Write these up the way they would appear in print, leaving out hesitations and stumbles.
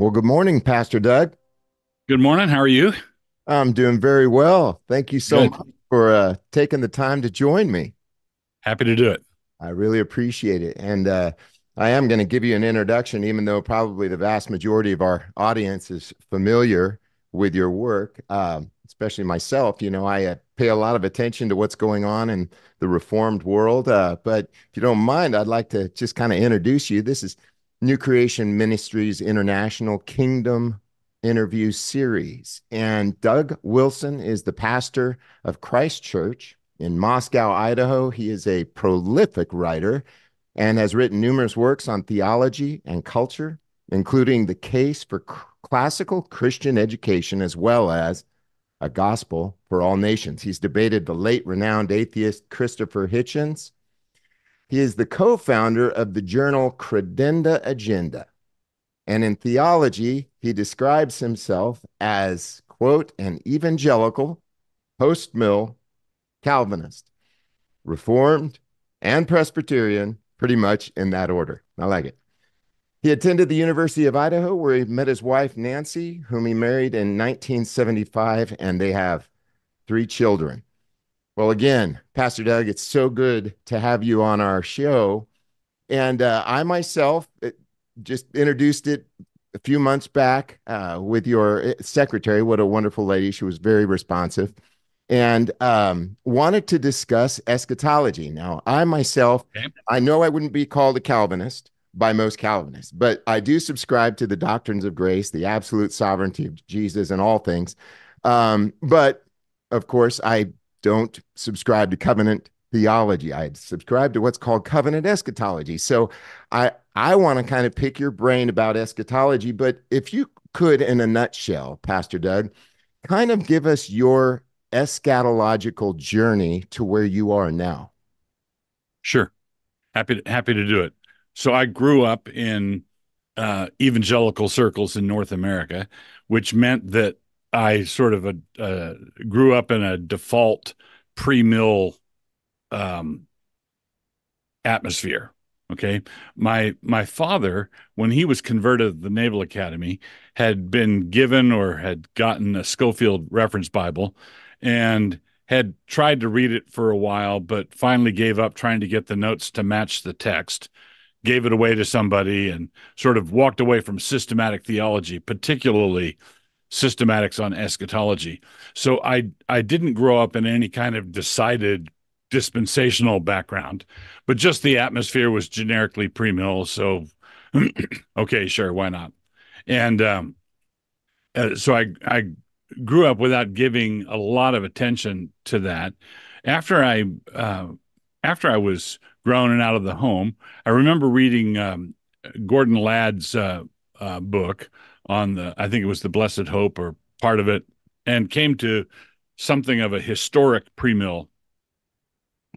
Well, good morning, Pastor Doug. Good morning. How are you? I'm doing very well. Thank you so Good. much for taking the time to join me. Happy to do it. I really appreciate it. And I am going to give you an introduction, even though probably the vast majority of our audience is familiar with your work, especially myself. I pay a lot of attention to what's going on in the Reformed world. But if you don't mind, I'd like to just kind of introduce you. This is New Creation Ministries International Kingdom Interview Series. And Doug Wilson is the pastor of Christ Church in Moscow, Idaho. He is a prolific writer and has written numerous works on theology and culture, including The Case for Classical Christian Education, as well as A Gospel for All Nations. He's debated the late renowned atheist Christopher Hitchens. He is the co-founder of the journal Credenda Agenda. And in theology, he describes himself as, quote, an evangelical, post-mill Calvinist, Reformed, and Presbyterian, pretty much in that order. I like it. He attended the University of Idaho, where he met his wife, Nancy, whom he married in 1975, and they have three children. Well, again, Pastor Doug, it's so good to have you on our show. And I myself just introduced it a few months back with your secretary. What a wonderful lady. She was very responsive and wanted to discuss eschatology. Now, I myself, Okay. I know I wouldn't be called a Calvinist by most Calvinists, but I do subscribe to the doctrines of grace, the absolute sovereignty of Jesus in all things. But of course, I don't subscribe to covenant theology. I subscribe to what's called covenant eschatology. So I want to kind of pick your brain about eschatology, but if you could, in a nutshell, Pastor Doug, kind of give us your eschatological journey to where you are now. Sure. Happy to do it. So I grew up in evangelical circles in North America, which meant that I sort of grew up in a default pre-mill um, atmosphere. Okay. My father, when he was converted at the Naval Academy, had been given or had gotten a Schofield Reference Bible and had tried to read it for a while, but finally gave up trying to get the notes to match the text, gave it away to somebody, and sort of walked away from systematic theology, particularly systematics on eschatology. So I didn't grow up in any kind of decided dispensational background, but just the atmosphere was generically pre-mill. So, okay, sure, why not? And so I grew up without giving a lot of attention to that. After I uh, after I was grown and out of the home, I remember reading Gordon Ladd's book on I think it was the Blessed Hope or part of it, and came to something of a historic pre-mill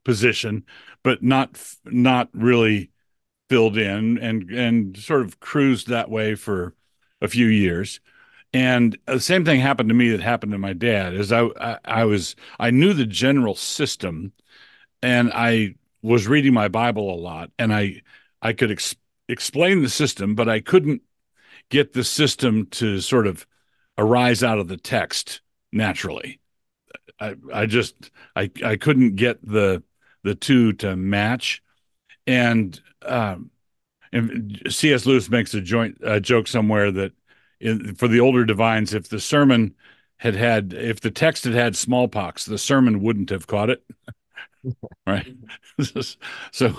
position, but not really filled in, and sort of cruised that way for a few years. And the same thing happened to me that happened to my dad. Is I knew the general system, and I was reading my Bible a lot, and I could explain the system, but I couldn't get the system to sort of arise out of the text naturally. I couldn't get the two to match. And C.S. Lewis makes a joke somewhere that for the older divines, if if the text had had smallpox, the sermon wouldn't have caught it, right? So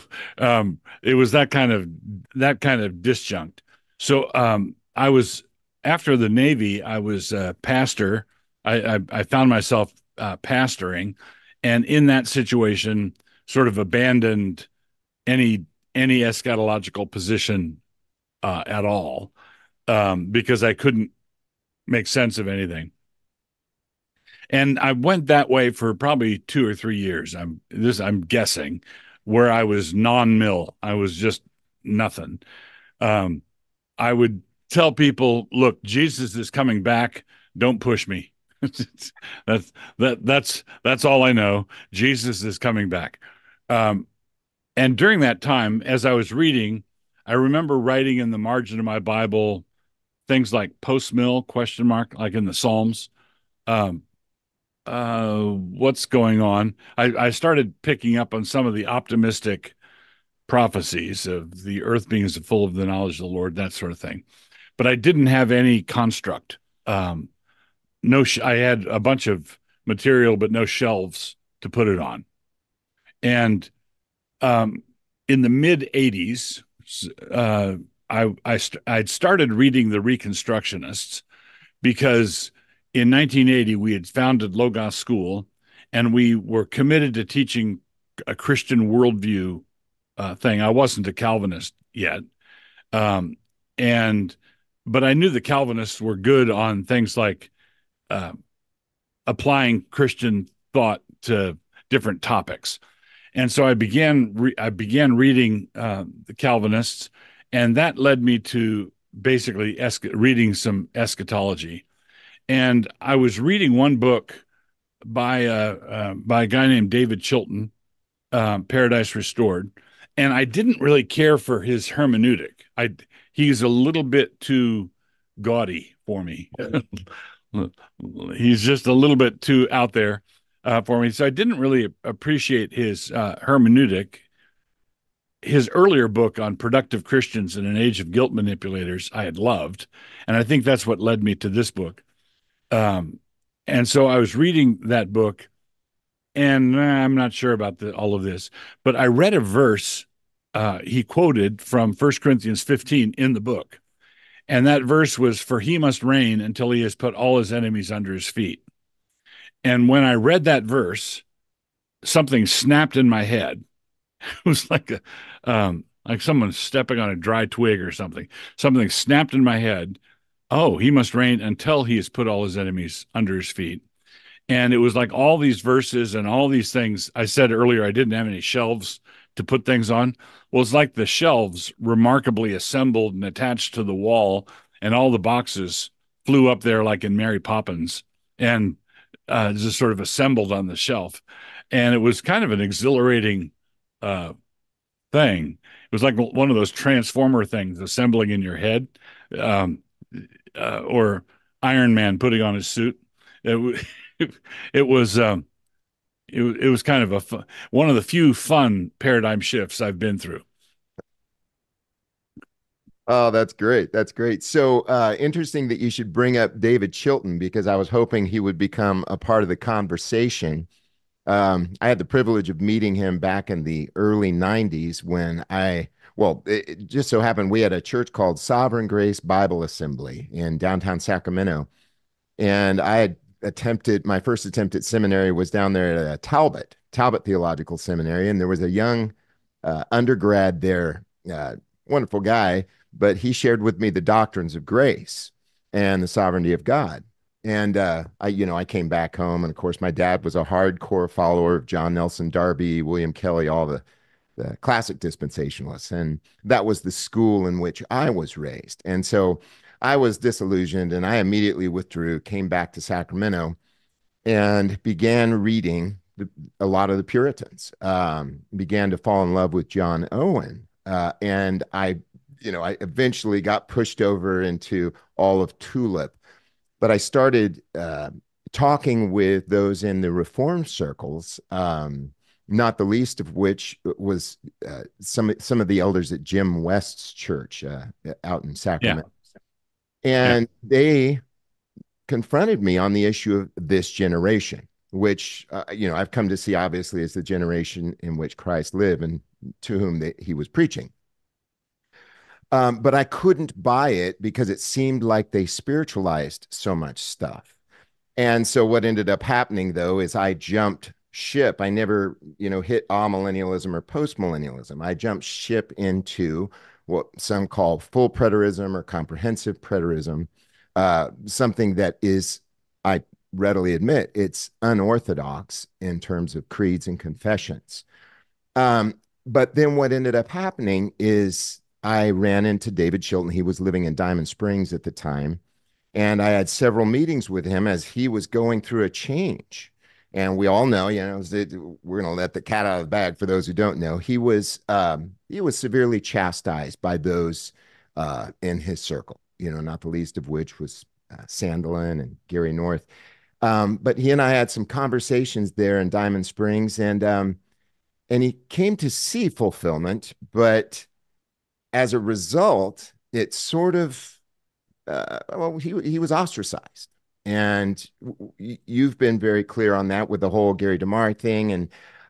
it was that kind of disjunct. So I was after the Navy, I was a pastor. I found myself pastoring, and in that situation, sort of abandoned any any eschatological position at all, because I couldn't make sense of anything. And I went that way for probably 2 or 3 years. I'm guessing, where I was non-mill. I was just nothing. Um, I would tell people, "Look, Jesus is coming back. Don't push me." That's all I know. Jesus is coming back. Um, and during that time, as I was reading, I remember writing in the margin of my Bible, things like post mill question mark, like in the Psalms. Um, what's going on? I started picking up on some of the optimistic prophecies of the earth being as full of the knowledge of the Lord, that sort of thing. But I didn't have any construct. Um, no, I had a bunch of material, but no shelves to put it on. And um, in the mid '80s, uh, I'd started reading the Reconstructionists because in 1980 we had founded Logos School, and we were committed to teaching a Christian worldview thing. I wasn't a Calvinist yet, um, and but I knew the Calvinists were good on things like uh, applying Christian thought to different topics. And so I began reading the Calvinists, and that led me to basically reading some eschatology. And I was reading one book by a guy named David Chilton, Paradise Restored, and I didn't really care for his hermeneutic. He's a little bit too gaudy for me. He's just a little bit too out there for me, so I didn't really appreciate his hermeneutic. His earlier book on productive Christians in an age of guilt manipulators, I had loved, and I think that's what led me to this book. Um, and so I was reading that book, and I'm not sure about all of this, but I read a verse he quoted from 1 Corinthians 15 in the book. And that verse was, "For he must reign until he has put all his enemies under his feet." And when I read that verse, something snapped in my head. It was like someone stepping on a dry twig or something. Something snapped in my head. Oh, he must reign until he has put all his enemies under his feet. And it was like all these verses and all these things. I said earlier I didn't have any shelves to put things on. Well, it's like the shelves remarkably assembled and attached to the wall, and all the boxes flew up there like in Mary Poppins and just sort of assembled on the shelf. And it was kind of an exhilarating uh, thing. It was like one of those transformer things assembling in your head, um, or Iron Man putting on his suit. It, it was it was kind of one of the few fun paradigm shifts I've been through. Oh, that's great. That's great. So interesting that you should bring up David Chilton because I was hoping he would become a part of the conversation. I had the privilege of meeting him back in the early 90s when it just so happened we had a church called Sovereign Grace Bible Assembly in downtown Sacramento. And I had my first attempt at seminary was down there at Talbot Theological Seminary. And there was a young undergrad there, wonderful guy, but he shared with me the doctrines of grace and the sovereignty of God. And I came back home, and of course, my dad was a hardcore follower of John Nelson Darby, William Kelly, all the classic dispensationalists, and that was the school in which I was raised. And so I was disillusioned, and I immediately withdrew, came back to Sacramento, and began reading a lot of the Puritans. Began to fall in love with John Owen, and I eventually got pushed over into all of Tulip, but I started talking with those in the Reform circles, not the least of which was some of the elders at Jim West's church out in Yeah, Sacramento, yeah, and they confronted me on the issue of this generation, which I've come to see obviously as the generation in which Christ lived and to whom he was preaching. But I couldn't buy it because it seemed like they spiritualized so much stuff. And so what ended up happening though is I jumped ship. I never, hit amillennialism or postmillennialism. I jumped ship into what some call full preterism or comprehensive preterism, something that is, I readily admit, it's unorthodox in terms of creeds and confessions. But then what ended up happening is I ran into David Chilton. He was living in Diamond Springs at the time. And I had several meetings with him as he was going through a change. And we all know, we're going to let the cat out of the bag for those who don't know. He was severely chastised by those in his circle. not the least of which was Sandelin and Gary North. But he and I had some conversations there in Diamond Springs, and he came to see fulfillment, but as a result, it sort of well, he was ostracized, and you've been very clear on that with the whole Gary DeMar thing. And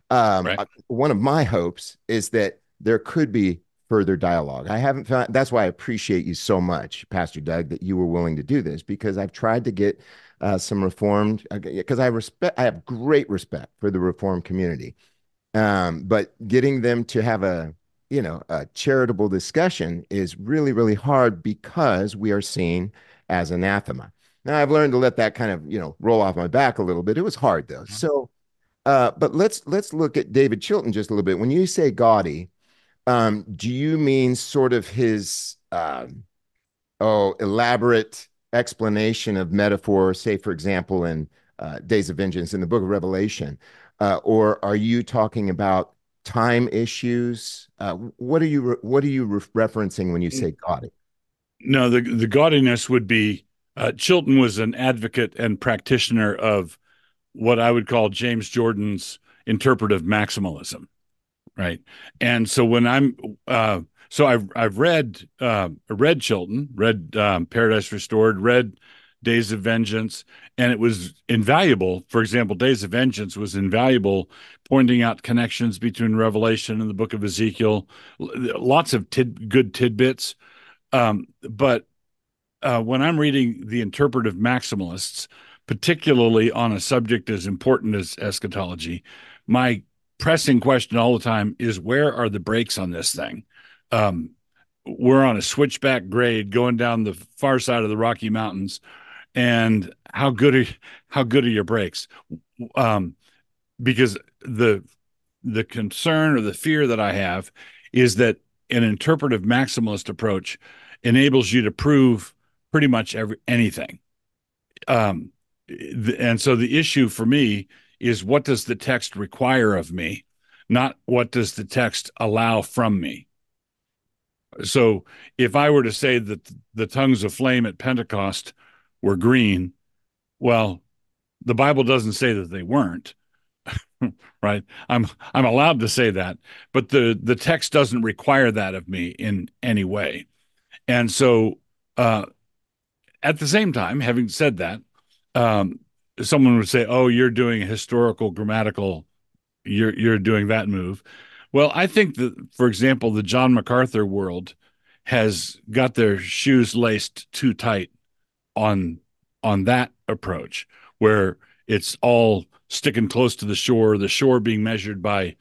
Right. one of my hopes is that there could be further dialogue. I haven't found that's why I appreciate you so much, Pastor Doug, that you were willing to do this because I've tried to get some reformed because I have great respect for the reformed community, but getting them to have a charitable discussion is really, really hard because we are seen as anathema. Now I've learned to let that kind of, roll off my back a little bit. It was hard though. So, but let's look at David Chilton just a little bit. When you say gaudy, do you mean sort of his elaborate explanation of metaphor, say, for example, in Days of Vengeance in the book of Revelation? Or are you talking about time issues? What are you referencing when you say gaudy? No, the gaudiness would be Chilton was an advocate and practitioner of what I would call James Jordan's interpretive maximalism, right? And so when I'm so I've read Chilton, read Paradise Restored, read Days of Vengeance, and it was invaluable. For example, Days of Vengeance was invaluable, pointing out connections between Revelation and the Book of Ezekiel. Lots of good tidbits. But when I'm reading the interpretive maximalists, particularly on a subject as important as eschatology, my pressing question all the time is where are the brakes on this thing? Um, we're on a switchback grade going down the far side of the Rocky Mountains, and how good are your brakes? Um, because the concern or the fear that I have is that an interpretive maximalist approach enables you to prove pretty much anything. Um, and so the issue for me is what does the text require of me, not what does the text allow from me. So if I were to say that the tongues of flame at Pentecost were green, well, the Bible doesn't say that they weren't, right? I'm allowed to say that, but the text doesn't require that of me in any way. And so uh, at the same time, having said that, um, someone would say, "Oh, you're doing a historical grammatical. You're doing that move." Well, I think that, for example, the John MacArthur world has got their shoes laced too tight on that approach, where it's all sticking close to the shore being measured by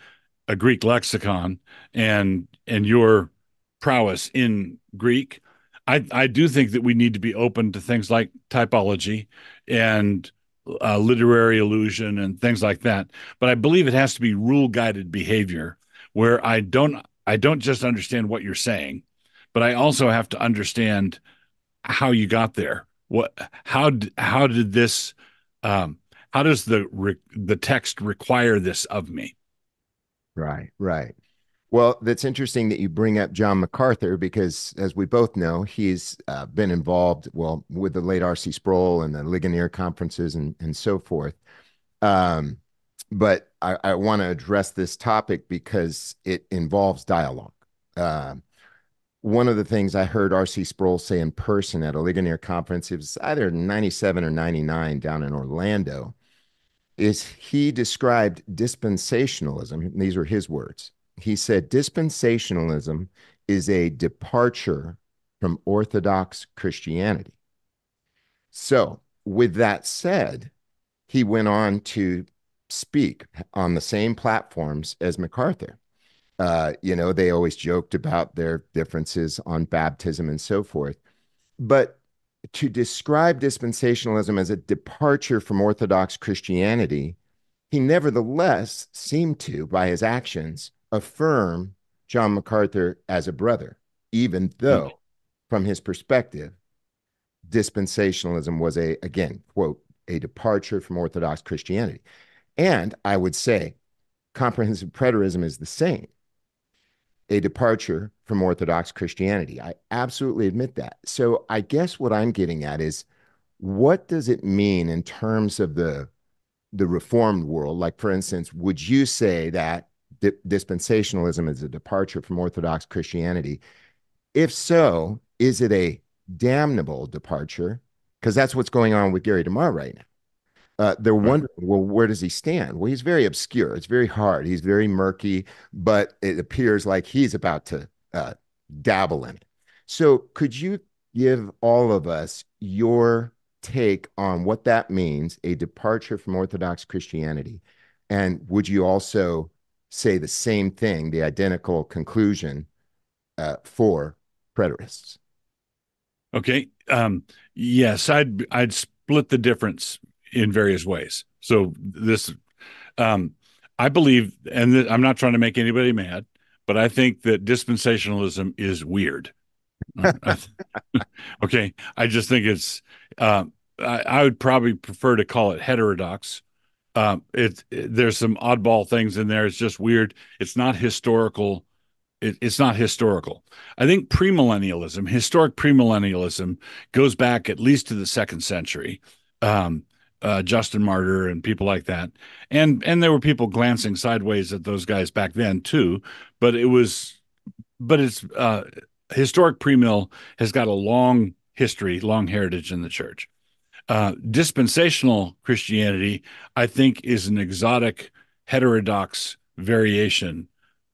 a Greek lexicon, and your prowess in Greek. I do think that we need to be open to things like typology and literary illusion and things like that. But I believe it has to be rule guided behavior where I don't just understand what you're saying, but I also have to understand how you got there. How did this um, how does the text require this of me? Right, right. Well, that's interesting that you bring up John MacArthur because, as we both know, he's been involved, well, with the late R.C. Sproul and the Ligonier conferences and so forth. Um, but I want to address this topic because it involves dialogue. Um, One of the things I heard R.C. Sproul say in person at a Ligonier conference, it was either 97 or 99 down in Orlando, is he described dispensationalism. And these are his words. He said, dispensationalism is a departure from Orthodox Christianity. So, with that said, he went on to speak on the same platforms as MacArthur. They always joked about their differences on baptism and so forth. But to describe dispensationalism as a departure from Orthodox Christianity, he nevertheless seemed to, by his actions, affirm John MacArthur as a brother, even though, from his perspective, dispensationalism was again, quote, a departure from Orthodox Christianity. And I would say comprehensive preterism is the same. a departure from Orthodox Christianity. I absolutely admit that. So I guess what I'm getting at is, what does it mean in terms of the reformed world? Like, for instance, would you say that dispensationalism is a departure from Orthodox Christianity? If so, is it a damnable departure? Because that's what's going on with Gary DeMar right now. They're Right. wondering, well, where does he stand? Well, he's very obscure. It's very hard. He's very murky, but it appears like he's about to dabble in it. So, could you give all of us your take on what that means, a departure from Orthodox Christianity? And would you also say the same thing, the identical conclusion for preterists? Okay. Yes, I'd split the difference in various ways. So this, um, I believe, and I'm not trying to make anybody mad, but I think that dispensationalism is weird. I, okay, I just think it's. I would probably prefer to call it heterodox. There's some oddball things in there. It's just weird. It's not historical. It's not historical. I think premillennialism, historic premillennialism, goes back at least to the second century. Um, Justin Martyr and people like that, and there were people glancing sideways at those guys back then too. But it was, but it's historic premill has got a long history, long heritage in the church. Dispensational Christianity, I think, is an exotic, heterodox variation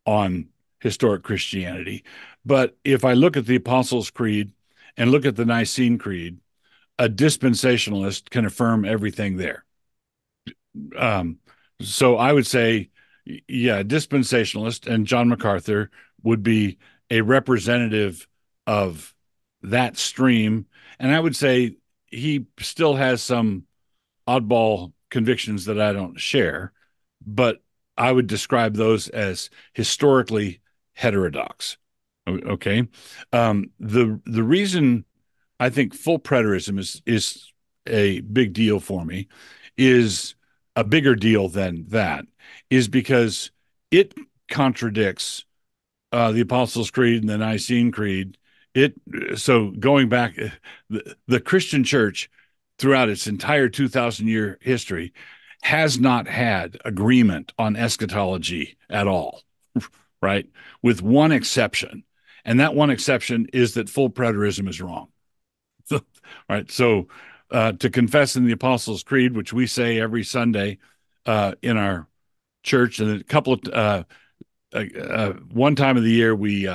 on historic Christianity. But if I look at the Apostles' Creed and look at the Nicene Creed, a dispensationalist can affirm everything there. Um, so I would say, yeah, dispensationalist and John MacArthur would be a representative of that stream. And I would say he still has some oddball convictions that I don't share, but I would describe those as historically heterodox. Okay. The reason I think full preterism is a big deal for me, is a bigger deal than that, is because it contradicts the Apostles' Creed and the Nicene Creed. It so going back, the Christian Church throughout its entire 2,000-year history has not had agreement on eschatology at all, right? With one exception, and that one exception is that full preterism is wrong. Right. So to confess in the Apostles' Creed, which we say every Sunday in our church, and a couple of one time of the year we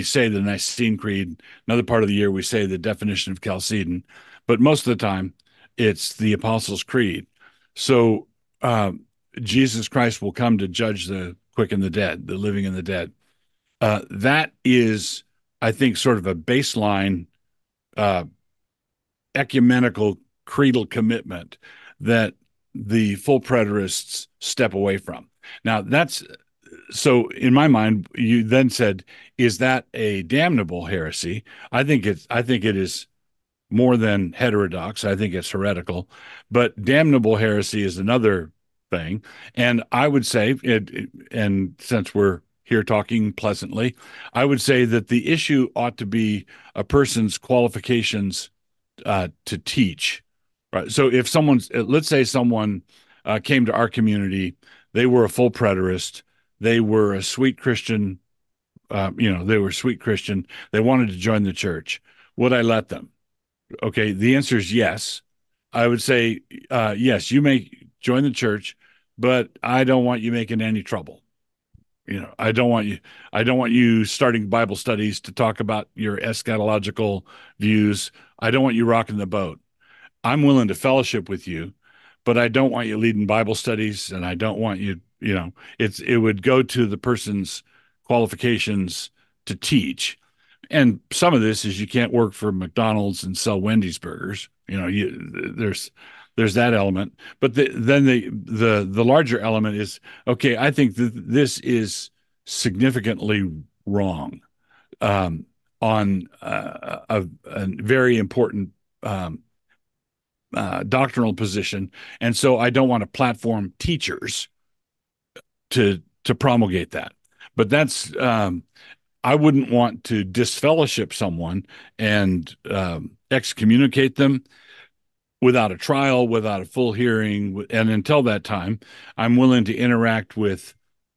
say the Nicene Creed. Another part of the year we say the definition of Chalcedon, but most of the time it's the Apostles' Creed. So uh, Jesus Christ will come to judge the quick and the dead, the living and the dead. That is, I think, sort of a baseline uh, ecumenical creedal commitment that the full preterists step away from. Now, that's so in my mind, you then said, is that a damnable heresy? I think it is more than heterodox. I think it's heretical, but damnable heresy is another thing. And I would say and since we're here talking pleasantly, I would say that the issue ought to be a person's qualifications to teach. Right. So if someone's, let's say someone came to our community, they were a full preterist, they were a sweet Christian, they were sweet Christian, they wanted to join the church. Would I let them? Okay. The answer is yes. I would say, yes, you may join the church, but I don't want you making any trouble. I don't want you starting Bible studies to talk about your eschatological views. I don't want you rocking the boat. I'm willing to fellowship with you, but I don't want you leading Bible studies, and I don't want you, it would go to the person's qualifications to teach. And some of this is you can't work for McDonald's and sell Wendy's burgers. There's that element, but then the larger element is, okay, I think that this is significantly wrong on a very important doctrinal position, and so I don't want to platform teachers to promulgate that. but that's I wouldn't want to disfellowship someone and excommunicate them without a trial, without a full hearing. And until that time, I'm willing to interact with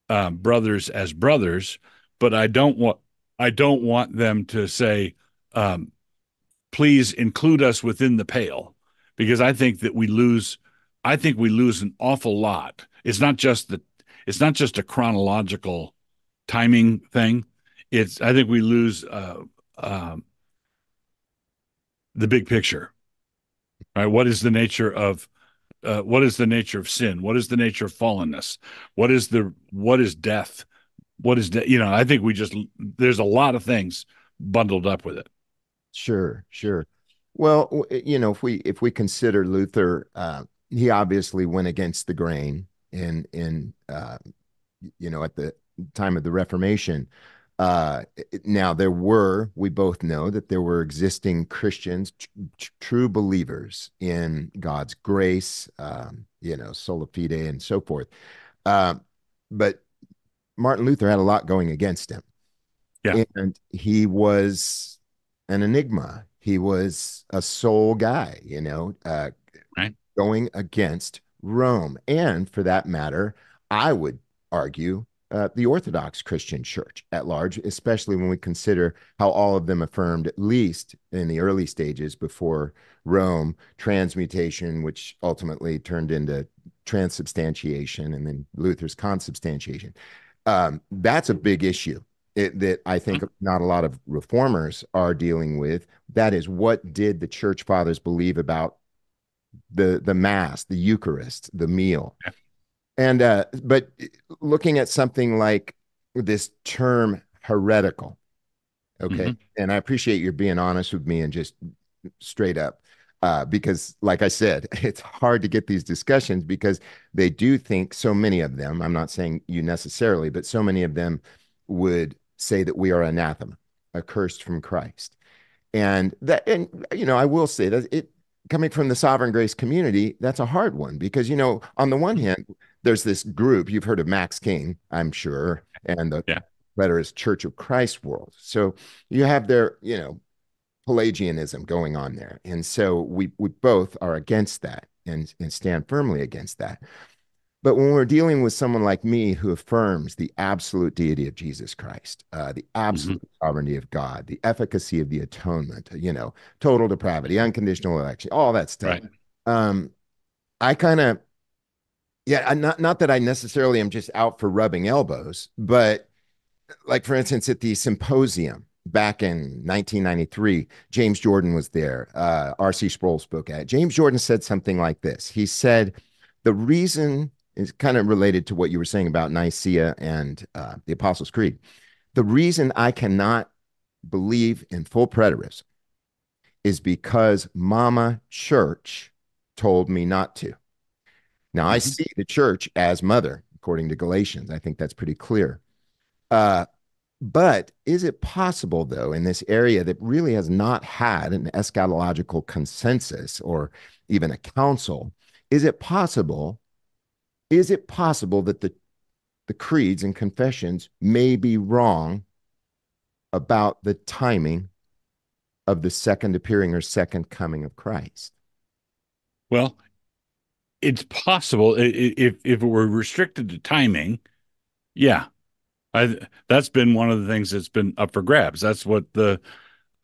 brothers as brothers, but I don't want them to say, um, please include us within the pale, because I think we lose an awful lot. It's not just a chronological timing thing. It's I think we lose the big picture, right? What is the nature of sin? What is the nature of fallenness? What is death? You know, I think we just there's a lot of things bundled up with it. Sure, sure. Well, you know, if we consider Luther, he obviously went against the grain in you know, at the time of the Reformation. Now there were, we both know that there were existing Christians, true believers in God's grace, you know, sola fide and so forth. Uh, but Martin Luther had a lot going against him, Yeah. and he was an enigma. He was a soul guy, you know, Right. going against Rome. And for that matter, I would argue the Orthodox Christian Church at large, especially when we consider how all of them affirmed, at least in the early stages before Rome, transmutation, which ultimately turned into transubstantiation and then Luther's consubstantiation. That's a big issue. That I think not a lot of reformers are dealing with. That is, what did the church fathers believe about the mass, the Eucharist, the meal? Yeah. And but looking at something like this term heretical, okay, Mm-hmm. and I appreciate your being honest with me and just straight up. Because, like I said, it's hard to get these discussions because they do think, so many of them, I'm not saying you necessarily, but so many of them would say that we are anathema, accursed from Christ. And you know, I will say that it, coming from the sovereign grace community, that's a hard one because, you know, on the one hand, there's this group, you've heard of Max King, I'm sure, and the Yeah. Preterist Church of Christ world. So you have their, you know, Pelagianism going on there. And so we both are against that and stand firmly against that. But when we're dealing with someone like me who affirms the absolute deity of Jesus Christ, the Mm-hmm. absolute sovereignty of God, the efficacy of the atonement, you know, total depravity, unconditional election, all that stuff, Right. um, I kind of, yeah, not that I necessarily am just out for rubbing elbows, but like for instance, at the symposium back in 1993, James Jordan was there. R.C. Sproul spoke at it. James Jordan said something like this. He said, the reason is kind of related to what you were saying about Nicaea and the Apostles' Creed. The reason I cannot believe in full preterism is because Mama Church told me not to. Now, I Mm-hmm. see the church as mother, according to Galatians. I think that's pretty clear. Uh, But is it possible, though, in this area that really has not had an eschatological consensus or even a council, is it possible? Is it possible that the creeds and confessions may be wrong about the timing of the second appearing or second coming of Christ? Well, it's possible if it were restricted to timing. Yeah, that's been one of the things that's been up for grabs. That's what the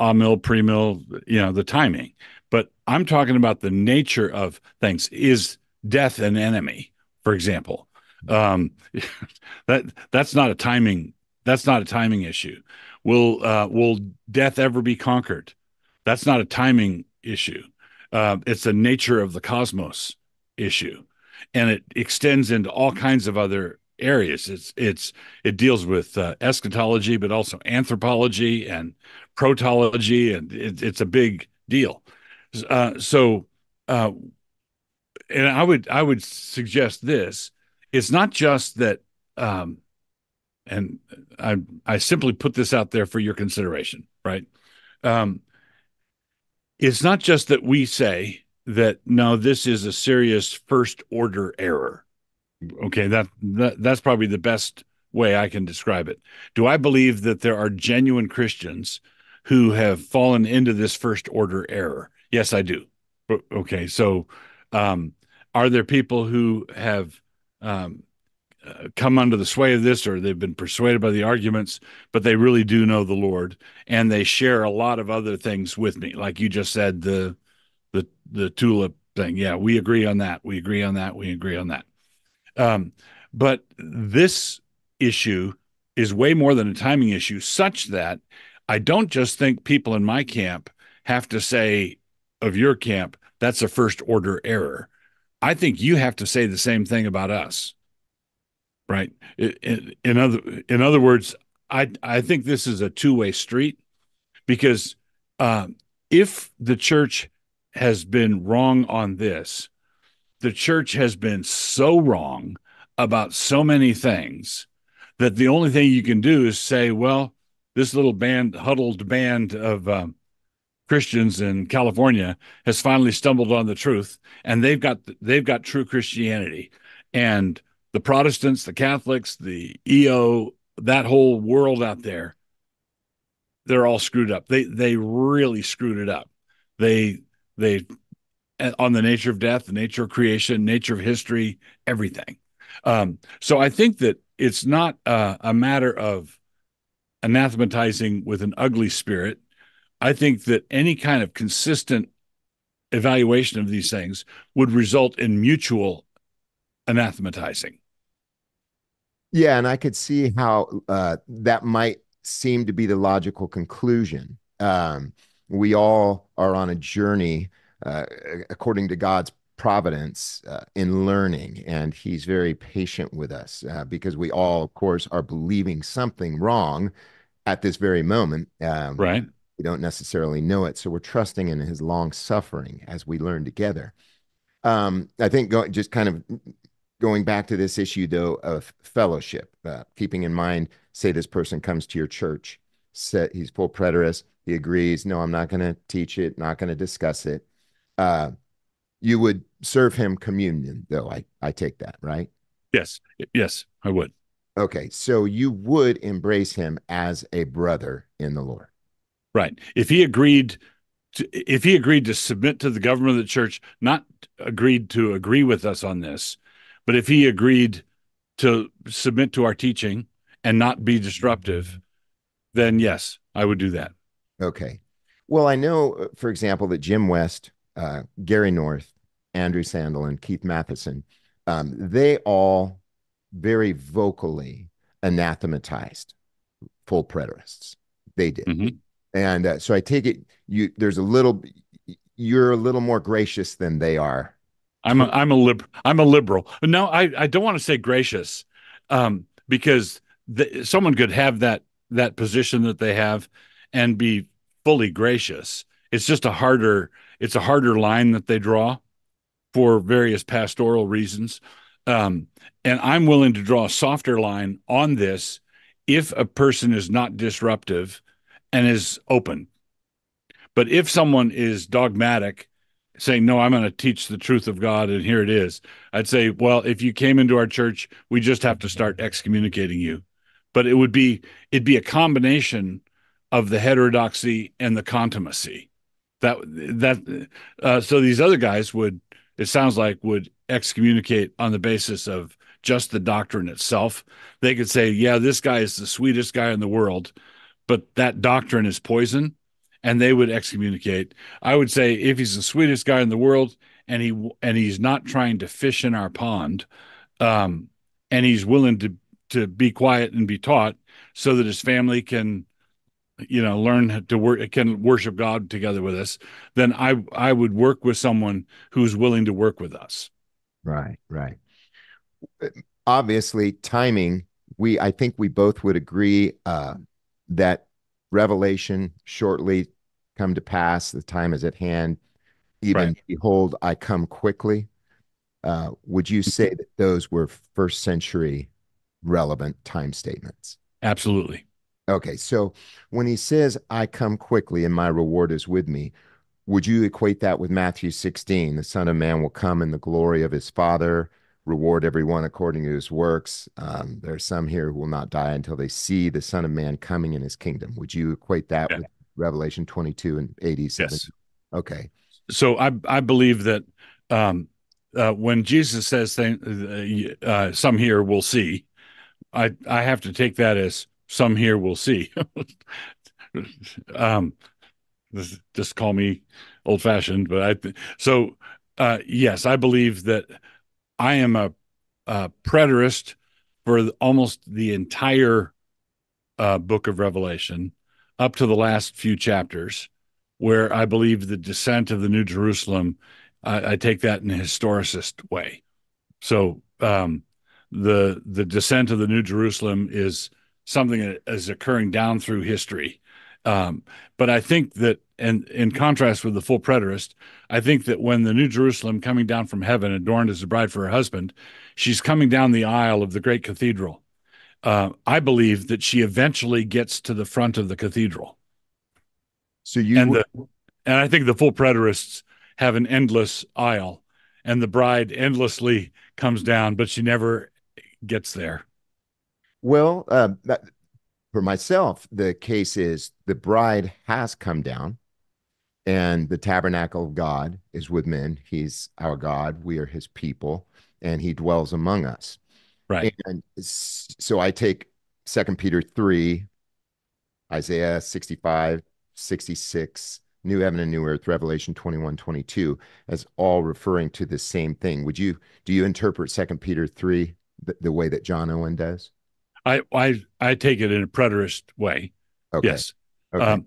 mill, pre-mill, you know, the timing. But I'm talking about the nature of things. Is death an enemy, for example? Um, that's not a timing. That's not a timing issue. Will death ever be conquered? That's not a timing issue. It's a nature of the cosmos issue, and it extends into all kinds of other areas. It deals with eschatology, but also anthropology and protology, and it's a big deal. So, uh, and I would suggest this: it's not just that, um, and I simply put this out there for your consideration, right? Um, it's not just that we say that no, this is a serious first order error. Okay, that's probably the best way I can describe it. Do I believe that there are genuine Christians who have fallen into this first order error? Yes, I do. Okay, so um, are there people who have um, come under the sway of this, or they've been persuaded by the arguments, but they really do know the Lord, and they share a lot of other things with me, like you just said, the tulip thing. Yeah, we agree on that. We agree on that. We agree on that. Um, but this issue is way more than a timing issue, such that I don't just think people in my camp have to say of your camp, that's a first order error. I think you have to say the same thing about us, right? In other words, I think this is a two-way street because um, if the church has been wrong on this, the church has been so wrong about so many things that the only thing you can do is say, well, this little huddled band of Christians in California has finally stumbled on the truth, and they've got true Christianity, and the Protestants, the Catholics, the EO, that whole world out there, they're all screwed up. They really screwed it up. They on the nature of death, the nature of creation, nature of history, everything. So I think that it's not a matter of anathematizing with an ugly spirit. I think that any kind of consistent evaluation of these things would result in mutual anathematizing. Yeah, and I could see how that might seem to be the logical conclusion. We all are on a journey uh, according to God's providence in learning, and He's very patient with us because we all, of course, are believing something wrong at this very moment. Right? We don't necessarily know it, so we're trusting in His long suffering as we learn together. I think just kind of going back to this issue though of fellowship, keeping in mind, say this person comes to your church, he's full preterist, he agrees, no, I'm not going to teach it, not going to discuss it. Uh, you would serve him communion, though. I take that, right? Yes. Yes, I would. Okay, so you would embrace him as a brother in the Lord. Right. If he agreed to submit to the government of the church, not agreed to agree with us on this, but if he agreed to submit to our teaching and not be disruptive, then yes, I would do that. Okay. Well, I know, for example, that Jim West, Gary North, Andrew Sandel, and Keith Matheson, they all very vocally anathematized full preterists. They did. Mm-hmm. And so I take it you're a little more gracious than they are. I'm a liberal. No, I don't want to say gracious, because someone could have that position that they have and be fully gracious. It's just it's a harder line that they draw for various pastoral reasons. Um, and I'm willing to draw a softer line on this if a person is not disruptive and is open. But if someone is dogmatic, saying, no, I'm going to teach the truth of God and here it is, I'd say, well, if you came into our church, we just have to start excommunicating you. But it'd be a combination of the heterodoxy and the contumacy. So these other guys would, it sounds like, would excommunicate on the basis of just the doctrine itself. They could say, yeah, this guy is the sweetest guy in the world, but that doctrine is poison, and they would excommunicate. I would say if he's the sweetest guy in the world and he's not trying to fish in our pond, um, and he's willing to be quiet and be taught so that his family can learn to work, can worship God together with us, then I would work with someone who's willing to work with us. Right, right. Obviously, timing, I think we both would agree that revelation shortly come to pass, the time is at hand. Right. Even behold, I come quickly. Would you say that those were first century relevant time statements? Absolutely. Okay, so when he says, I come quickly and my reward is with me, would you equate that with Matthew 16? The Son of Man will come in the glory of his Father, reward everyone according to his works. There are some here who will not die until they see the Son of Man coming in his kingdom. Would you equate that Yeah. with Revelation 22 and 87? Yes. Okay. So I believe that when Jesus says some here will see, I have to take that as some here will see. um, just call me old fashioned, but yes, I believe that I am a preterist for almost the entire book of Revelation up to the last few chapters, where I believe the descent of the New Jerusalem, I take that in a historicist way. So the descent of the New Jerusalem is something that is occurring down through history. But I think that, and in contrast with the full preterist, I think that when the New Jerusalem coming down from heaven, adorned as a bride for her husband, she's coming down the aisle of the great cathedral. I believe that she eventually gets to the front of the cathedral, So you and would, the and I think the full preterists have an endless aisle, and the bride endlessly comes down, but she never gets there. well, for myself, the case is the bride has come down, and the tabernacle of God is with men. He's our God. We are his people, and he dwells among us. Right. And so I take Second Peter 3, Isaiah 65, 66, New Heaven and New Earth, Revelation 21, 22, as all referring to the same thing. Do you interpret Second Peter 3 the way that John Owen does? I take it in a preterist way. Okay. Yes. Okay.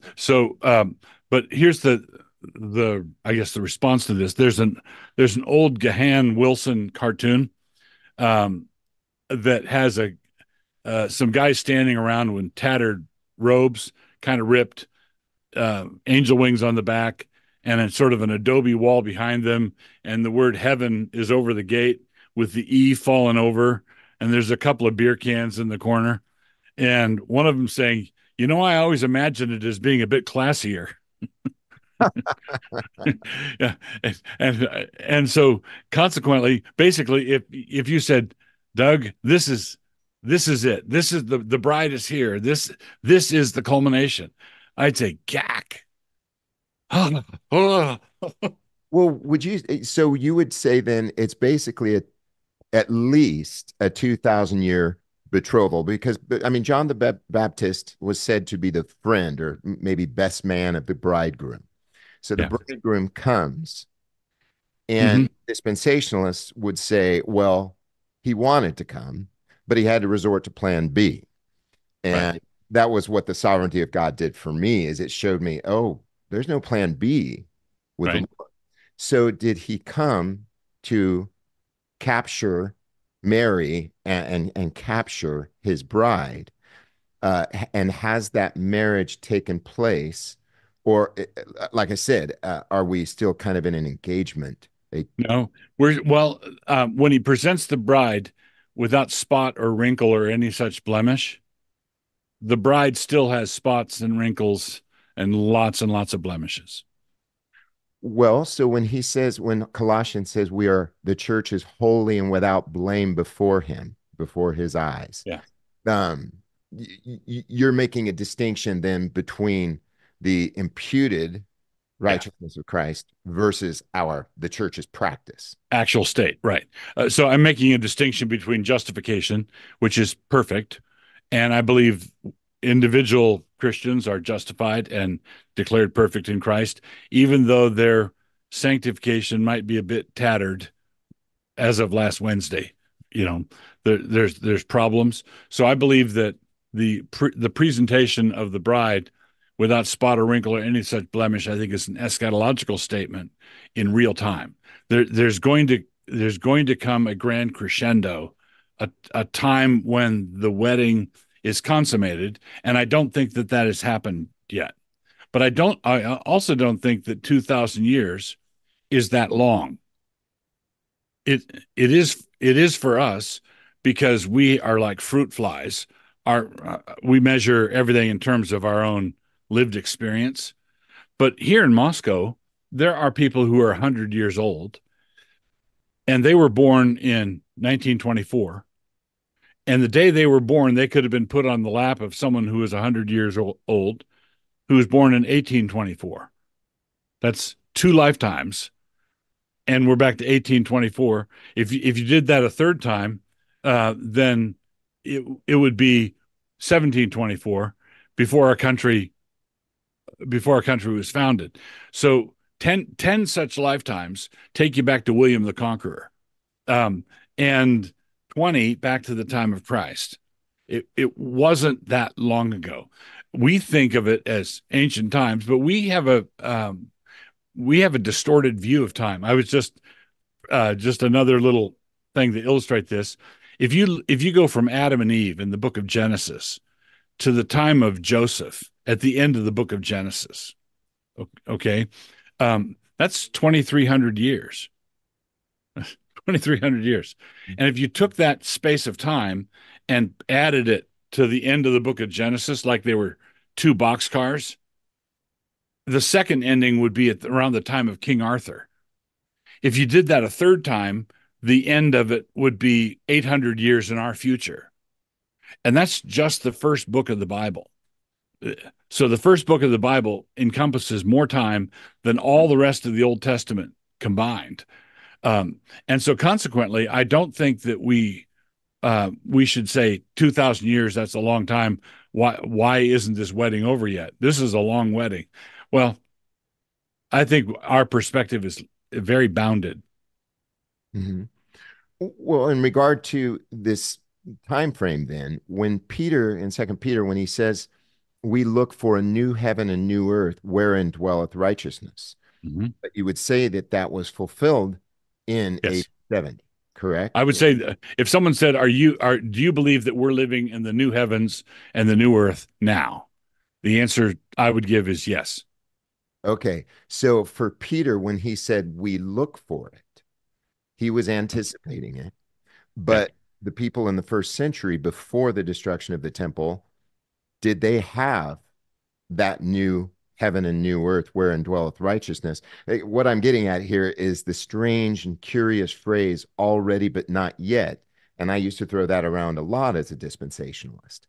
But here's the I guess the response to this. There's an old Gahan Wilson cartoon um, that has a some guys standing around with tattered robes, kind of ripped, angel wings on the back, and it's sort of an adobe wall behind them, and the word heaven is over the gate with the E fallen over, and there's a couple of beer cans in the corner, and one of them saying, I always imagined it as being a bit classier. Yeah, and so consequently, basically, if you said, Doug, this is it. This is the bride is here. This is the culmination. I'd say, gack. Well, so you would say then it's basically at least a 2,000 year betrothal because, I mean, John the Baptist was said to be the friend or maybe best man of the bridegroom. So the Yeah. bridegroom comes, and Hmm. dispensationalists would say, well, he wanted to come, but he had to resort to plan B. Right. And that was what the sovereignty of God did for me is it showed me, oh, there's no plan B with the Right. Lord. So did he come to capture Mary and capture his bride? And has that marriage taken place? Or, like I said, are we still kind of in an engagement? No, when he presents the bride without spot or wrinkle or any such blemish, the bride still has spots and wrinkles and lots of blemishes. Well, so when Colossians says the church is holy and without blame before him, before his eyes, Yeah. um, you're making a distinction then between the imputed Yeah. righteousness of Christ versus the church's practice. Actual state. Right. So I'm making a distinction between justification, which is perfect, and I believe individual Christians are justified and declared perfect in Christ, even though their sanctification might be a bit tattered as of last Wednesday. You know, there's problems. So I believe that the presentation of the bride without spot or wrinkle or any such blemish, I think, is an eschatological statement in real time. There's going to come a grand crescendo, a time when the wedding is consummated, and I don't think that has happened yet. But I also don't think that 2,000 years is that long. It is for us because we are like fruit flies. We measure everything in terms of our own lived experience. But here in Moscow, there are people who are 100 years old, and they were born in 1924. And the day they were born, they could have been put on the lap of someone who was 100 years old, who was born in 1824. That's two lifetimes. And we're back to 1824. If you did that a third time, then it would be 1724 before our country before our country was founded. So 10 such lifetimes take you back to William the Conqueror, um, and 20 back to the time of Christ. It wasn't that long ago. We think of it as ancient times, but we have a distorted view of time. I was just another little thing to illustrate this. If you go from Adam and Eve in the book of Genesis to the time of Joseph at the end of the book of Genesis, okay, that's 2,300 years. 2,300 years. And if you took that space of time and added it to the end of the book of Genesis, like they were two boxcars, the second ending would be around the time of King Arthur. If you did that a third time, the end of it would be 800 years in our future. And that's just the first book of the Bible. So the first book of the Bible encompasses more time than all the rest of the Old Testament combined. And so consequently, I don't think that we should say 2,000 years, that's a long time. Why isn't this wedding over yet? This is a long wedding. Well, I think our perspective is very bounded. Mhm. Well, in regard to this time frame, then, when Peter in Second Peter, when he says, "We look for a new heaven and new earth, wherein dwelleth righteousness," Mhm. but you would say that that was fulfilled in AD Yes. 70, I correct? would say that if someone said, do you believe that we're living in the new heavens and the new earth now? The answer I would give is yes. Okay, so for Peter, when he said, "We look for it," he was anticipating it. Okay. But the people in the first century, before the destruction of the temple, did they have that new heaven and new earth wherein dwelleth righteousness? What I'm getting at here is the strange and curious phrase, "already but not yet." And I used to throw that around a lot as a dispensationalist.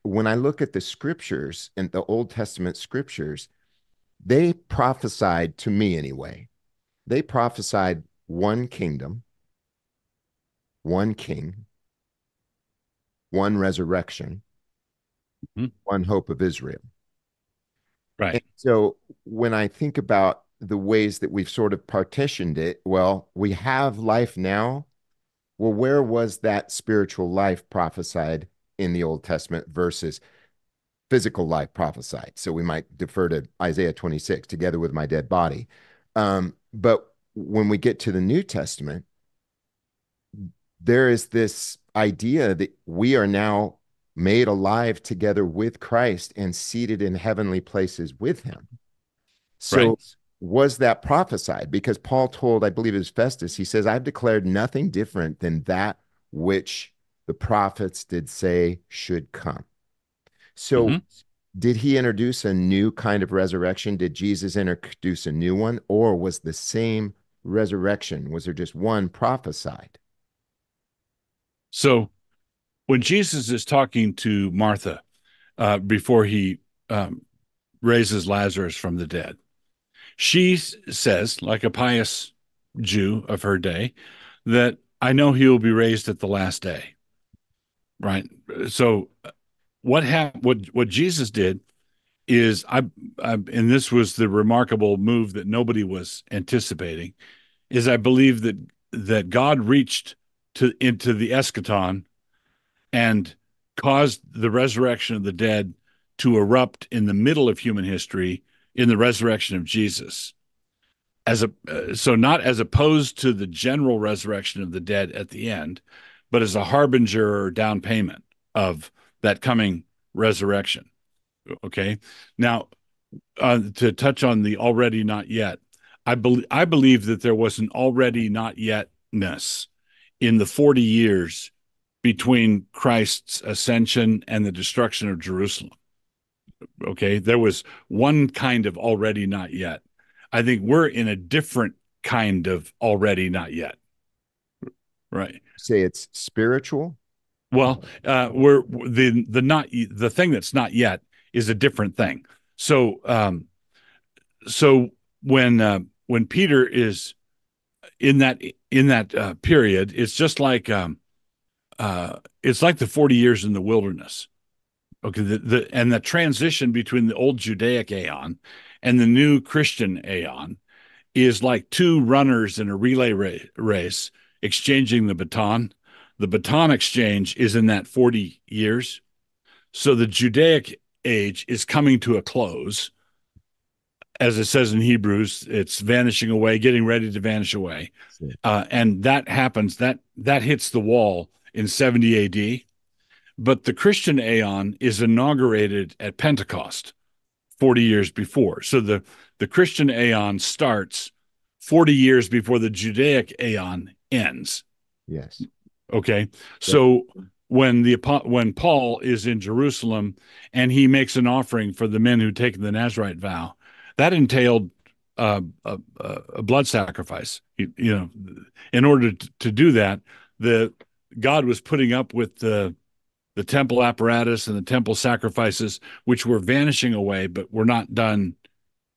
When I look at the scriptures and the Old Testament scriptures, they prophesied to me anyway. They prophesied one kingdom, one king, one resurrection, Mhm. one hope of Israel. And Right. so when I think about the ways that we've sort of partitioned it, well, we have life now. Well, where was that spiritual life prophesied in the Old Testament versus physical life prophesied? So we might defer to Isaiah 26, together with my dead body. But when we get to the New Testament, there is this idea that we are now made alive together with Christ and seated in heavenly places with him. Right. So was that prophesied? Because Paul told, I believe it was Festus, he says, "I've declared nothing different than that which the prophets did say should come." So Hmm. did he introduce a new kind of resurrection? Did Jesus introduce a new one? Or was the same resurrection? Was there just one prophesied? So when Jesus is talking to Martha before he um, raises Lazarus from the dead, she says, like a pious Jew of her day, that I know he will be raised at the last day. Right. So what Jesus did is and this was the remarkable move that nobody was anticipating, is I believe that God reached into the eschaton and caused the resurrection of the dead to erupt in the middle of human history in the resurrection of Jesus. So not as opposed to the general resurrection of the dead at the end, but as a harbinger or down payment of that coming resurrection. Okay. Now, to touch on the already not yet, I believe that there was an already not yetness in the 40 years between Christ's ascension and the destruction of Jerusalem. Okay, there was one kind of already not yet. I think we're in a different kind of already not yet. right. Say it's spiritual. Well, we're the thing that's not yet is a different thing. So, so when Peter is in that period, it's like the 40 years in the wilderness. Okay, and the transition between the old Judaic aeon and the new Christian aeon is like two runners in a relay race exchanging the baton. The baton exchange is in that 40 years. So the Judaic age is coming to a close. As it says in Hebrews, it's vanishing away, getting ready to vanish away. And that happens, that hits the wall in 70 AD. But the Christian aeon is inaugurated at Pentecost 40 years before. So the Christian aeon starts 40 years before the Judaic aeon ends. Yes. Okay. Yep. So when Paul is in Jerusalem and he makes an offering for the men who'd taken the Nazarite vow, that entailed a blood sacrifice. In order to do that, the God was putting up with the temple apparatus and the temple sacrifices, which were vanishing away, but were not done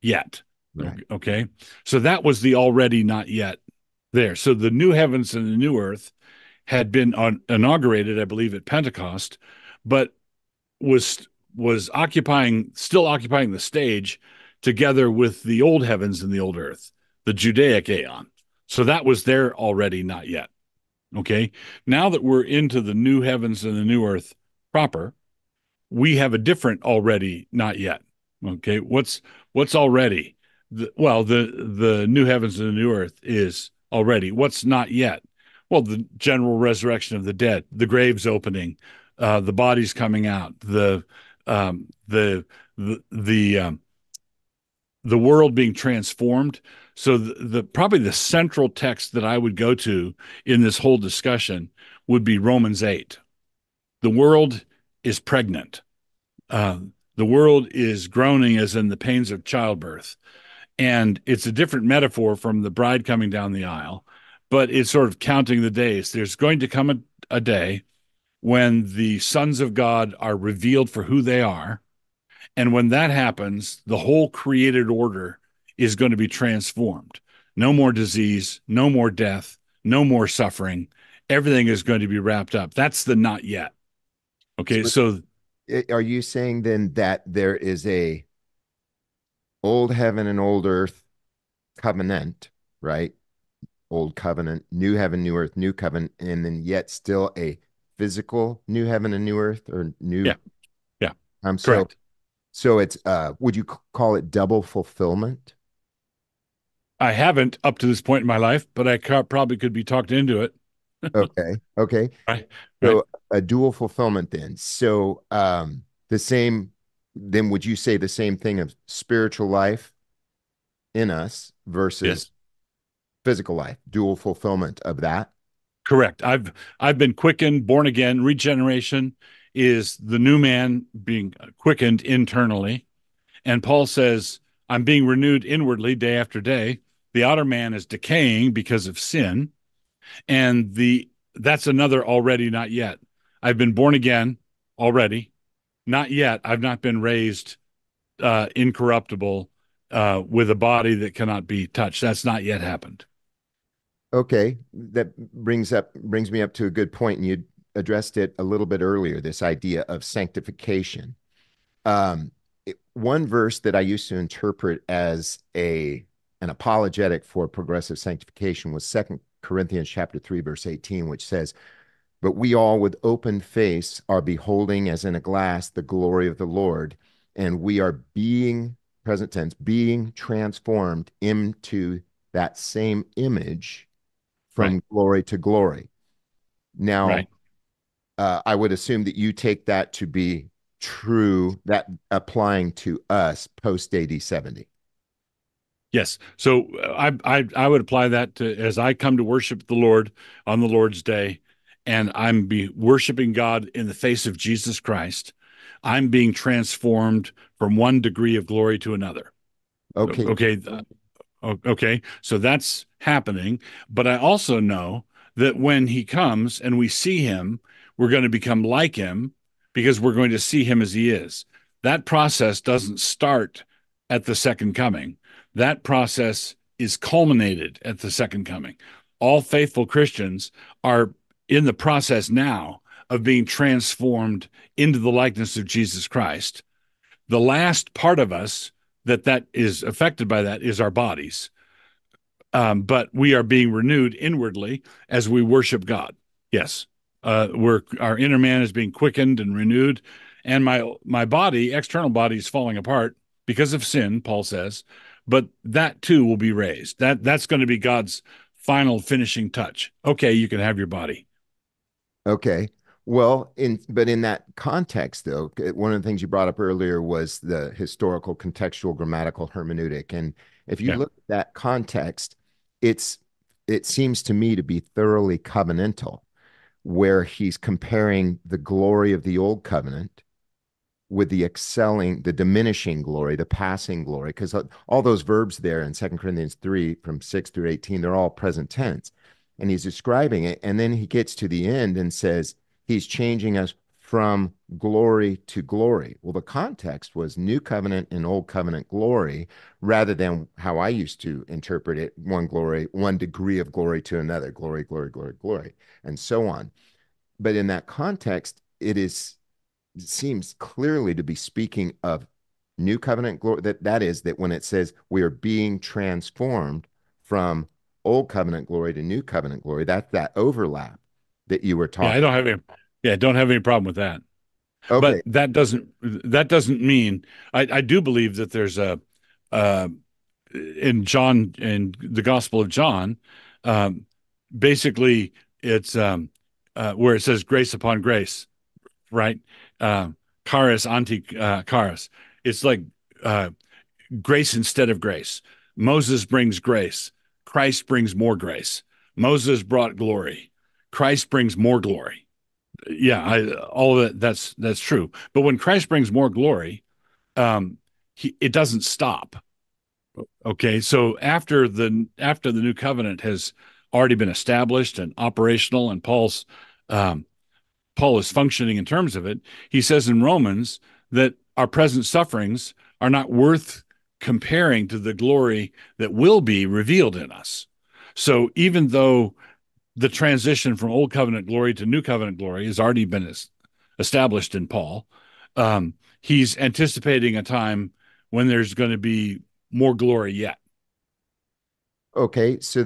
yet. Right. Okay. So that was the already not yet there. So the new heavens and the new earth had been inaugurated, I believe, at Pentecost, but was still occupying the stage together with the old heavens and the old earth, the Judaic aeon. So that was there already, not yet. Okay. Now that we're into the new heavens and the new earth proper, we have a different already, not yet. Okay. What's already? The new heavens and the new earth is already. What's not yet? Well, the general resurrection of the dead, the graves opening, the bodies coming out, um, the the the world being transformed. So probably the central text that I would go to in this whole discussion would be Romans 8. The world is pregnant. Uh, the world is groaning as in the pains of childbirth. And it's a different metaphor from the bride coming down the aisle, but it's sort of counting the days. There's going to come a day when the sons of God are revealed for who they are. And when that happens, the whole created order is going to be transformed. No more disease, no more death, no more suffering. Everything is going to be wrapped up. That's the not yet. Okay, So so are you saying then that there is a old heaven and old earth covenant, right? Old covenant, new heaven, new earth, new covenant, and then yet still a physical new heaven and new earth or new yeah, yeah, so correct. it's would you call it double fulfillment? I haven't up to this point in my life, but I probably could be talked into it. Okay. Okay. Right, right. So a dual fulfillment then. So the same then would you say the same thing of spiritual life in us versus Yes, physical life, dual fulfillment of that? correct. I've been quickened, born again. Regeneration is the new man being quickened internally. And Paul says, I'm being renewed inwardly day after day. The outer man is decaying because of sin. And that's another already not yet. I've been born again already. Not yet. I've not been raised incorruptible with a body that cannot be touched. That's not yet happened. Okay, that brings me up to a good point, and you addressed it a little bit earlier, this idea of sanctification. One verse that I used to interpret as a an apologetic for progressive sanctification was Second Corinthians chapter 3, verse 18, which says, "But we all with open face are beholding as in a glass the glory of the Lord, and we are being, present tense, being transformed into that same image Right, from glory to glory." Now, right. I would assume that you take that to be true, that applying to us post AD 70. Yes. So I would apply that to as I come to worship the Lord on the Lord's day, and I'm be worshiping God in the face of Jesus Christ. I'm being transformed from one degree of glory to another. Okay. Okay. Okay. So that's happening. But I also know that when he comes and we see him, we're going to become like him because we're going to see him as he is. That process doesn't start at the second coming. That process is culminated at the second coming. All faithful Christians are in the process now of being transformed into the likeness of Jesus Christ. The last part of us that is affected by that is our bodies. But we are being renewed inwardly as we worship God. Yes, our inner man is being quickened and renewed, and my body, external body, is falling apart because of sin. Paul says, but that too will be raised. That's going to be God's final finishing touch. Okay, you can have your body. Okay. Well, in that context, though, one of the things you brought up earlier was the historical, contextual, grammatical hermeneutic. And if you Yeah, look at that context, it's it seems to me to be thoroughly covenantal, where he's comparing the glory of the old covenant with the excelling, the diminishing glory, the passing glory, because all those verbs there in 2 Corinthians 3 from 6 through 18, they're all present tense. And he's describing it. And then he gets to the end and says, he's changing us from glory to glory. Well, the context was new covenant and old covenant glory, rather than how I used to interpret it, one glory, one degree of glory to another, glory, glory, glory, glory, and so on. But in that context, it seems clearly to be speaking of new covenant glory. That is, that when it says we are being transformed from old covenant glory to new covenant glory, that's that overlap that you were yeah, I talking. don't have any. Yeah, I don't have any problem with that. But Okay. that doesn't mean I do believe that there's a uh, in the Gospel of John, um, basically it's where it says grace upon grace, right? Uh, Charis anti charis. It's like uh, grace instead of grace. Moses brings grace. Christ brings more grace. Moses brought glory. Christ brings more glory. Yeah, all of it. That's true. But when Christ brings more glory, um, it doesn't stop. Okay, so after the new covenant has already been established and operational, and um, Paul is functioning in terms of it, he says in Romans that our present sufferings are not worth comparing to the glory that will be revealed in us. So even though the transition from old covenant glory to new covenant glory has already been established in Paul, he's anticipating a time when there's going to be more glory yet. Okay. So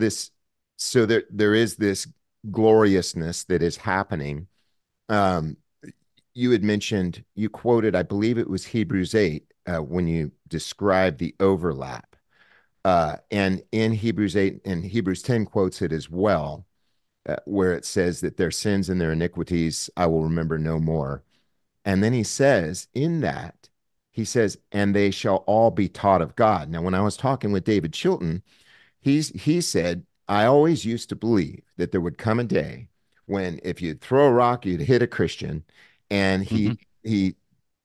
there is this gloriousness that is happening. Um, you had mentioned, you quoted, I believe it was Hebrews 8, when you described the overlap. And in Hebrews 8 and Hebrews 10 quotes it as well, where it says that their sins and their iniquities I will remember no more. And then he says, in that, he says, and they shall all be taught of God. Now, when I was talking with David Chilton, he said, I always used to believe that there would come a day when if you'd throw a rock, you'd hit a Christian. And Mm-hmm. he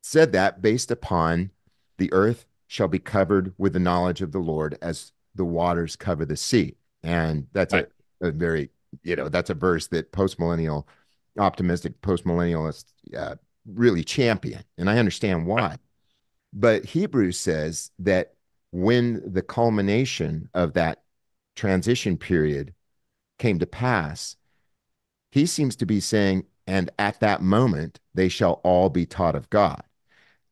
said that based upon the earth shall be covered with the knowledge of the Lord as the waters cover the sea. And that's Right. a very, that's a verse that postmillennial, optimistic postmillennialists really champion. And I understand Right. why. But Hebrews says that when the culmination of that transition period came to pass, he seems to be saying, and at that moment, they shall all be taught of God.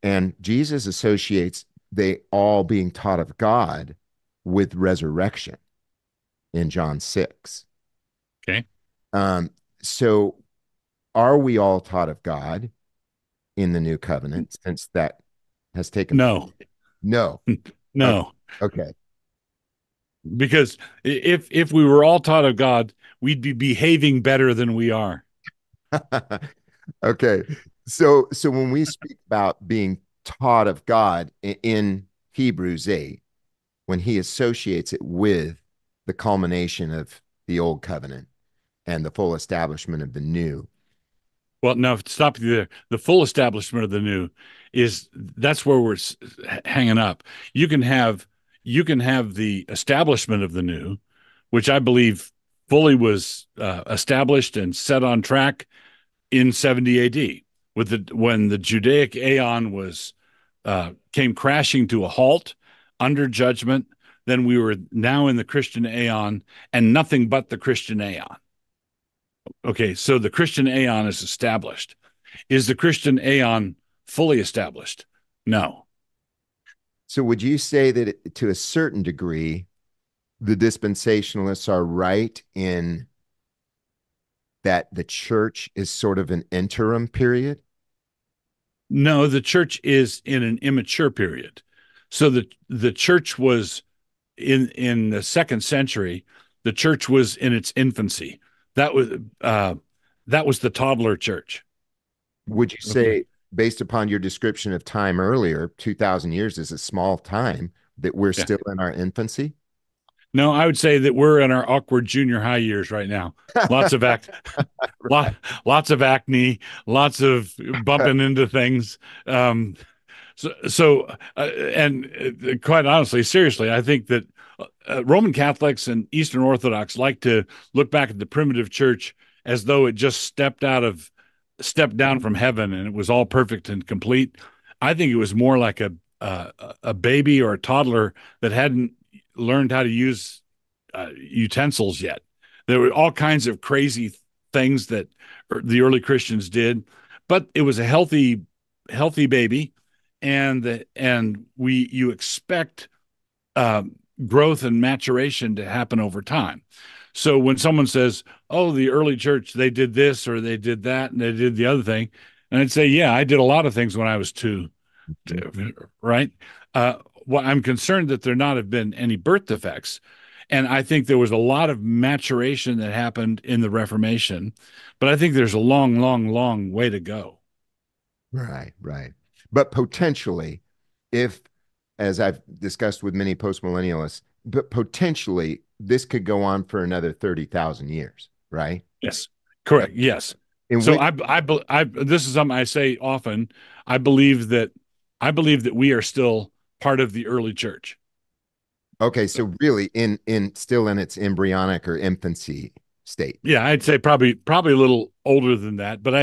And Jesus associates they all being taught of God with resurrection in John 6. Okay. Um, so are we all taught of God in the new covenant since that has taken place? No, No. Okay. no, Okay. because if we were all taught of God, we'd be behaving better than we are. Okay. So when we speak about being taught of God in Hebrews 8, when he associates it with the culmination of the old covenant and the full establishment of the new. Well, no, stop you there. The full establishment of the new is that's where we're hanging up. You can have you can have the establishment of the new, which I believe fully was established and set on track in 70 AD, when the Judaic Aeon was came crashing to a halt under judgment. Then we were now in the Christian Aeon, and nothing but the Christian Aeon. Okay, so the Christian Aeon is established. Is the Christian Aeon fully established? No. So would you say that to a certain degree, the dispensationalists are right in that the church is sort of an interim period? No, the church is in an immature period. So the church was in the second century, the church was in its infancy. That was the toddler church. Would you Okay. say, based upon your description of time earlier, 2,000 years is a small time, that we're Yeah. still in our infancy? No, I would say that we're in our awkward junior high years right now. Lots of act, lot, lots of acne, lots of bumping into things. And quite honestly, seriously, I think that Roman Catholics and Eastern Orthodox like to look back at the primitive church as though it just stepped down from heaven and it was all perfect and complete. I think it was more like a baby or a toddler that hadn't learned how to use utensils yet. There were all kinds of crazy things that the early Christians did, but it was a healthy baby, and you expect uh, growth and maturation to happen over time. So when someone says, "Oh, the early church, they did this or they did that and they did the other thing," and I'd say, "Yeah, I did a lot of things when I was two." Right? Uh, well, I'm concerned that there not have been any birth defects. And I think there was a lot of maturation that happened in the Reformation, but I think there's a long, long, long way to go. Right, right. But potentially, if, as I've discussed with many postmillennialists, but potentially this could go on for another 30,000 years, right? Yes, correct. Yes. In So which, this is something I say often. I believe that I believe that we are still part of the early church. okay, so really in still in its embryonic or infancy state. Yeah, I'd say probably a little older than that, but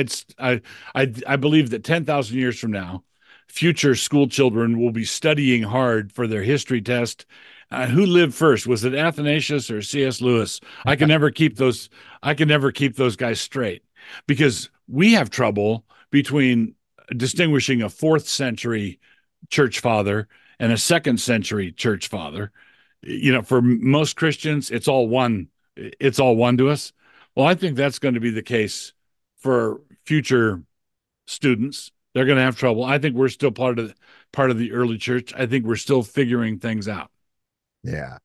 I believe that 10,000 years from now, future school children will be studying hard for their history test. Who lived first? Was it Athanasius or C.S. Lewis? I can never keep those guys straight because we have trouble between distinguishing a fourth century church father and a second century church father. For most Christians, it's all one to us. Well, I think that's going to be the case for future students. They're going to have trouble. I think we're still part of the early church. I think we're still figuring things out. Yeah.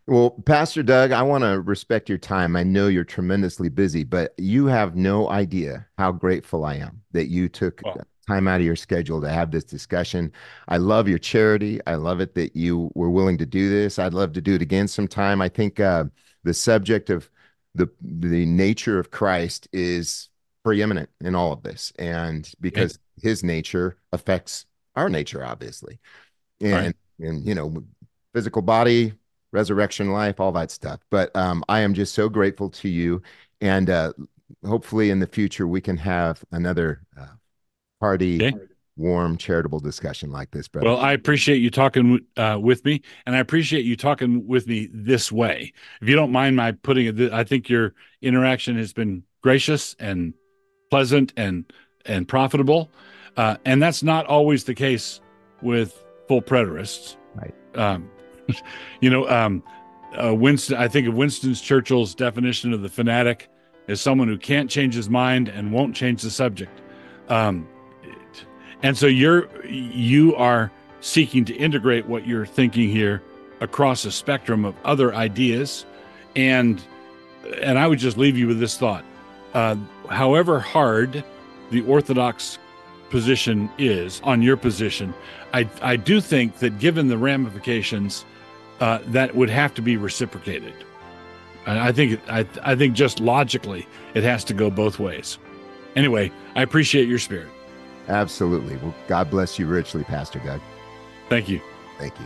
Well, Pastor Doug, I want to respect your time. I know you're tremendously busy, but you have no idea how grateful I am that you took Well, time out of your schedule to have this discussion. I love your charity. I love it that you were willing to do this. I'd love to do it again sometime. I think the subject of the nature of Christ is preeminent in all of this, and okay. because his nature affects our nature, obviously, All right. and physical body, resurrection life, all that stuff. But I am just so grateful to you. And hopefully in the future, we can have another hearty, Okay. warm, charitable discussion like this, brother. Well, I appreciate you talking with me, and I appreciate you talking with me this way. If you don't mind my putting it, I think your interaction has been gracious and pleasant and profitable, and that's not always the case with full preterists. Right. Um, you know, Winston. I think of Winston Churchill's definition of the fanatic as someone who can't change his mind and won't change the subject. Um, and so you are seeking to integrate what you're thinking here across a spectrum of other ideas, and I would just leave you with this thought: however hard the Orthodox position is on your position, I do think that given the ramifications, that would have to be reciprocated. I think just logically it has to go both ways. Anyway, I appreciate your spirit. Absolutely. Well, God bless you richly, Pastor Doug. Thank you. Thank you.